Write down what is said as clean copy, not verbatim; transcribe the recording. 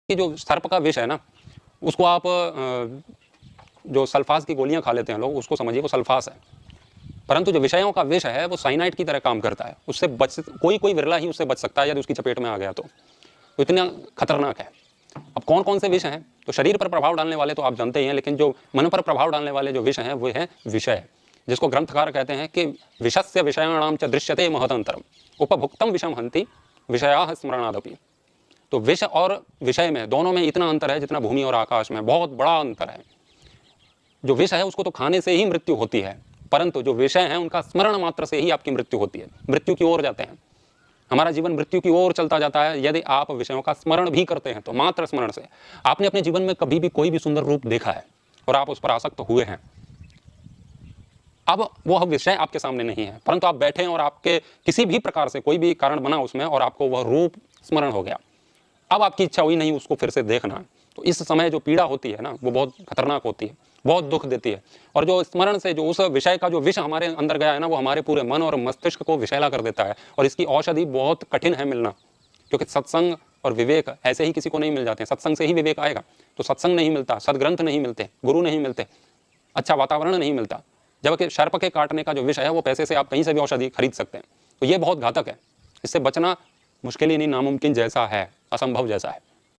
कि जो सर्प का विष है ना, उसको आप जो सल्फास की गोलियां खा लेते हैं लोग, उसको समझिए वो सल्फास है। परंतु जो विषयों का विष है वो साइनाइड की तरह काम करता है। उससे कोई विरला ही उससे बच सकता है यदि उसकी चपेट में आ गया तो इतना खतरनाक है। अब कौन कौन से विष हैं? तो शरीर पर प्रभाव डालने वाले तो आप जानते ही हैं, लेकिन जो मन पर प्रभाव डालने वाले जो विष हैं वो है विषय, जिसको ग्रंथकार कहते हैं कि विषस्य विषयाणाम च दृश्यते महदंतरम उपभुक्तम विषम हंति विषया स्मरणादपि। तो विष और विषय में, दोनों में इतना अंतर है जितना भूमि और आकाश में, बहुत बड़ा अंतर है। जो विष है उसको तो खाने से ही मृत्यु होती है, परंतु जो विषय है उनका स्मरण मात्र से ही आपकी मृत्यु होती है, मृत्यु की ओर जाते हैं। हमारा जीवन मृत्यु की ओर चलता जाता है यदि आप विषयों का स्मरण भी करते हैं तो। मात्र स्मरण से। आपने अपने जीवन में कभी भी कोई भी सुंदर रूप देखा है और आप उस पर आसक्त हुए हैं, अब वो विषय आपके सामने नहीं है, परंतु आप बैठे हैं और आपके किसी भी प्रकार से कोई भी कारण बना उसमें और आपको वह रूप स्मरण हो गया। अब आपकी इच्छा हुई नहीं उसको फिर से देखना, तो इस समय जो पीड़ा होती है ना वो बहुत खतरनाक होती है, बहुत दुख देती है। और जो स्मरण से जो उस विषय का जो विष हमारे अंदर गया है ना, वो हमारे पूरे मन और मस्तिष्क को विषैला कर देता है। और इसकी औषधि बहुत कठिन है मिलना, क्योंकि सत्संग और विवेक ऐसे ही किसी को नहीं मिल जाते हैं। सत्संग से ही विवेक आएगा, तो सत्संग नहीं मिलता, सदग्रंथ नहीं मिलते, गुरु नहीं मिलते, अच्छा वातावरण नहीं मिलता। जबकि सर्प के काटने का जो विष है वो पैसे से आप कहीं से भी औषधि खरीद सकते हैं। तो ये बहुत घातक है, इससे बचना मुश्किल ही नहीं, नामुमकिन जैसा है, असंभव जैसा है।